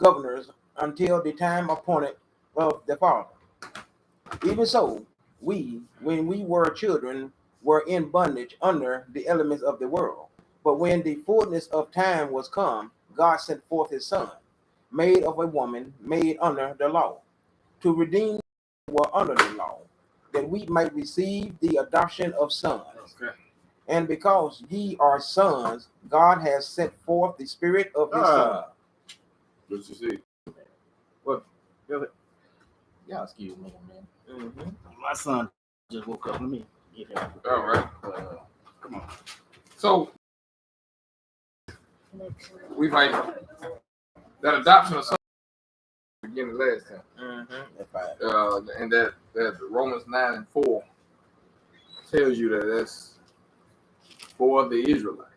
governors until the time appointed of the Father. Even so, we, when we were children, were in bondage under the elements of the world. But when the fullness of time was come, God sent forth his Son, made of a woman, made under the law, to redeem those who were under the law, that we might receive the adoption of sons. Okay. And because ye are sons, God has sent forth the Spirit of his Son. What you see? What? Y'all excuse me, man. Mhm. My son just woke up. Let me get him. All right. Come on. So we fight that adoption of son beginning last time. That's right. And that Romans 9:4 tells you that that's for the Israelites,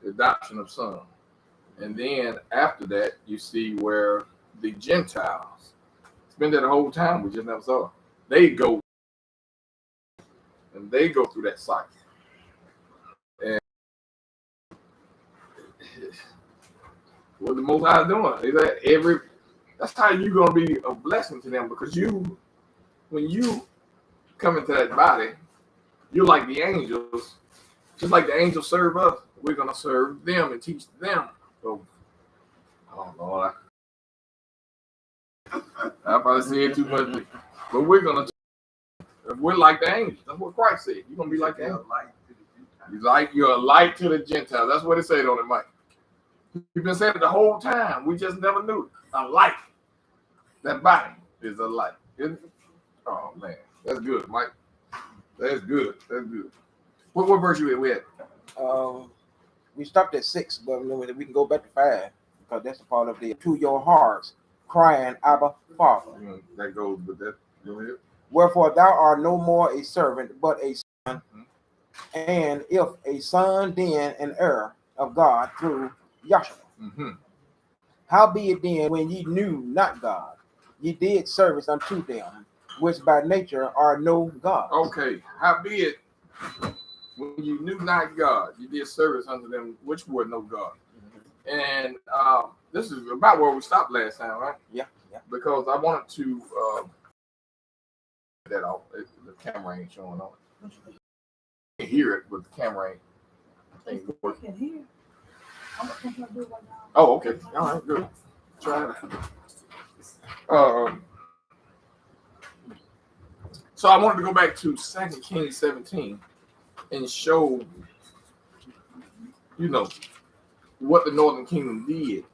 the adoption of son. And then after that, you see where the Gentiles, it's been there the whole time, we just never saw it. They go through that cycle. And what the Most High is doing is that that's how you're gonna be a blessing to them, because when you come into that body, you're like the angels. Just like the angels serve us, we're gonna serve them and teach them. So, oh Lord, I probably said too much, but we're like the angels. That's what Christ said. You're gonna be like the angels. You're a light to the Gentiles. That's what it said on the mic. You've been saying it the whole time. We just never knew it. A light. That body is a light. Oh man, that's good, Mike. That's good. That's good. What verse you at? We stopped at 6, but we can go back to 5 because that's a part of the to your hearts crying, Abba, Father. That goes with that. Go ahead. Wherefore thou art no more a servant, but a son. And if a son, then an heir of God through Yahshua. Howbeit then, when ye knew not God, ye did service unto them, which by nature are no gods. Okay. Howbeit, when you knew not God, you did service unto them, which were no God. And this is about where we stopped last time, right? Yeah. Because I wanted to that off. The camera ain't showing on it. You can hear it, but the camera ain't working. I can hear. I'm gonna do it right now. Oh, okay. All right, good. Try it. So I wanted to go back to 2 Kings 17 and show, what the Northern Kingdom did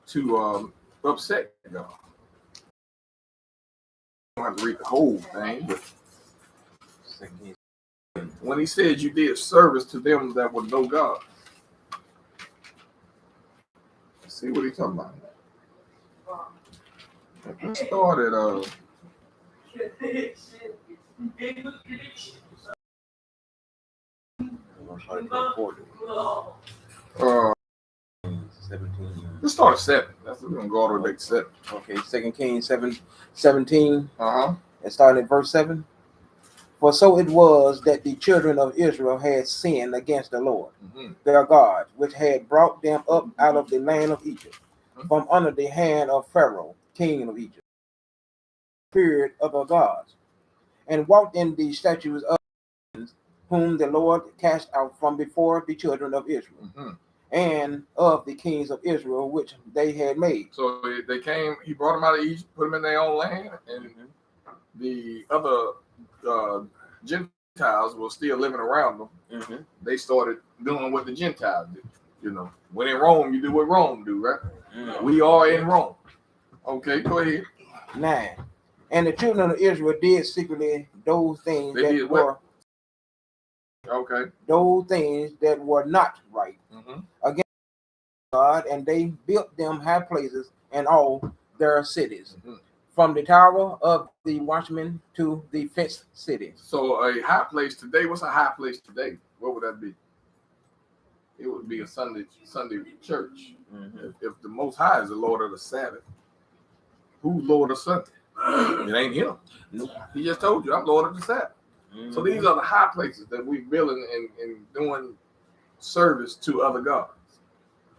to upset God. I don't have to read the whole thing, but when he said you did service to them that were no God. Let's see what he's talking about. Let's start at 17. let's start at 7. That's what we're gonna go all the way back to 7. Okay, 2 Kings 17. Uh-huh. And starting at verse 7. For so it was that the children of Israel had sinned against the Lord, their God, which had brought them up out of the land of Egypt, from under the hand of Pharaoh, king of Egypt, spirit of our gods, and walked in the statutes of whom the Lord cast out from before the children of Israel, and of the kings of Israel which they had made. So they came, he brought them out of Egypt, put them in their own land, and the other Gentiles were still living around them. They started doing what the Gentiles did. When in Rome, you do what Rome do, right? We are in Rome. Okay, go ahead. 9. And the children of Israel did secretly those things those things that were not right against God, and they built them high places in all their cities, from the tower of the watchman to the fenced city. So a high place today, what's a high place today? What would that be? It would be a Sunday church. If the Most High is the Lord of the Sabbath, who's Lord of Sunday? It ain't him. He just told you, I'm Lord of the Sabbath. So these are the high places that we building and doing service to other gods.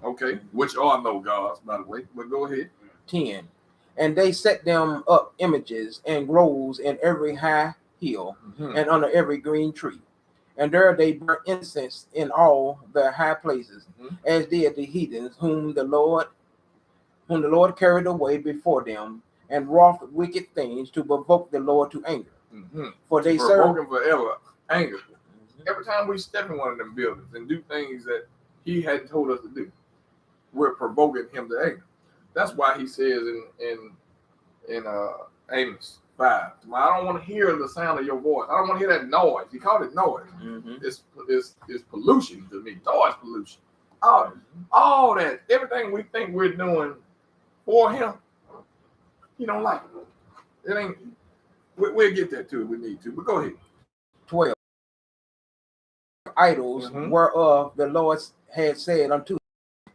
Okay, which are no gods, by the way. But go ahead. 10. And they set them up images and groves in every high hill and under every green tree. And there they burnt incense in all the high places, as did the heathens whom the Lord carried away before them, and wrought wicked things to provoke the Lord to anger. For they served him forever anger. Every time we step in one of them buildings and do things that he hadn't told us to do, we're provoking him to anger. That's why he says in Amos 5, I don't want to hear the sound of your voice. I don't want to hear that noise. He called it noise. It's pollution to me. Noise pollution. All that, everything we think we're doing for him, he don't like it. It ain't. We'll get that too if we need to. But go ahead. 12. Idols whereof the Lord had said unto,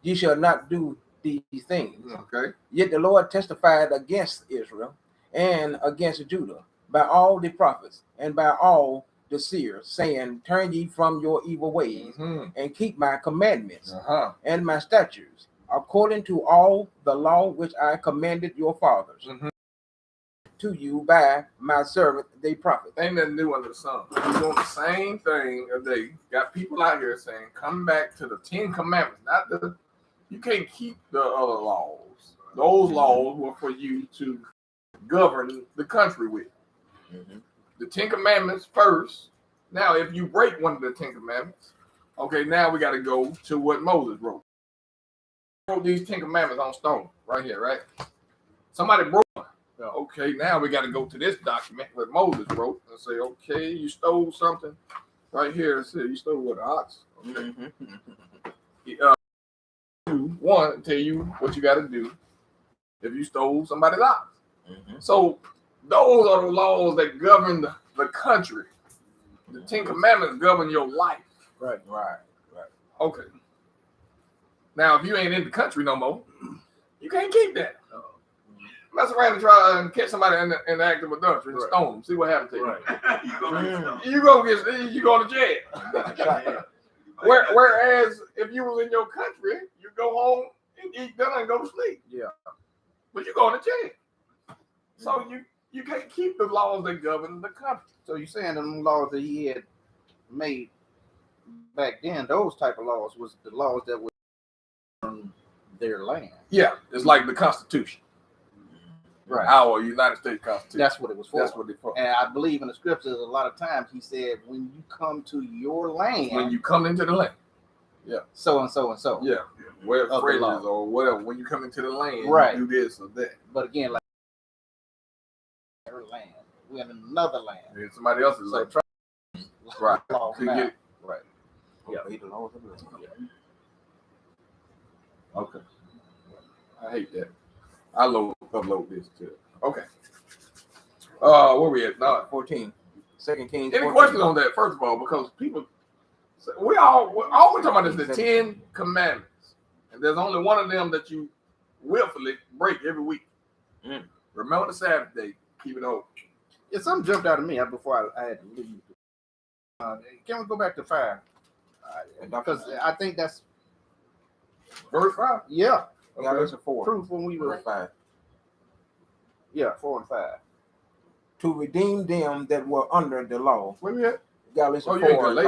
ye shall not do these things. Okay. Yet the Lord testified against Israel and against Judah by all the prophets and by all the seers, saying, turn ye from your evil ways and keep my commandments and my statutes, according to all the law which I commanded your fathers to you by my servant the prophet. Ain't nothing new under the sun. He's doing the same thing a day. Got people out here saying, come back to the 10 commandments. You can't keep the other laws. Those laws were for you to govern the country with. The 10 commandments first. Now, if you break one of the 10 commandments, okay, now we got to go to what Moses wrote. He wrote these 10 commandments on stone, right here, right? Somebody broke one. Okay, now we got to go to this document that Moses wrote and say, okay, you stole something. Right here, it says you stole what, an ox? Okay. One, tell you what you got to do if you stole somebody's ox. So those are the laws that govern the country. The 10 commandments govern your life. Right. Okay. Now, if you ain't in the country no more, you can't keep that. Mess around and try and catch somebody in the act of adultery and stone them. See what happens to you. You go to jail. Whereas if you was in your country, you go home and eat dinner and go to sleep. Yeah. But you going to jail. So you can't keep the laws that govern the country. So you're saying the laws that he had made back then, those type of laws was the laws that were on their land. Yeah, it's like the Constitution. Right. Our United States Constitution. That's what it was for. That's what it's for. And I believe in the scriptures a lot of times he said, when you come to your land. When you come into the land. Yeah. So and so and so. Yeah. Where phrases or whatever. When you come into the land, right. You do this or that. But again, like our land. We're in another land. It's somebody else's land. Right. Right. Yeah. Okay. I hate that. I upload this too. Okay. Where we at? 14. 2 Kings. Any questions on that? First of all, because people, all we're talking about is the 10 commandments, and there's only one of them that you willfully break every week. Remember the Sabbath day. Keep it open. Yeah, something jumped out of me before I had to leave. Can we go back to 5? Because I think that's verse 5. Yeah. Galatians 4. Proof when we were 5. Yeah, 4 and 5. To redeem them that were under the law. Where we at? Galatians 4 and 5.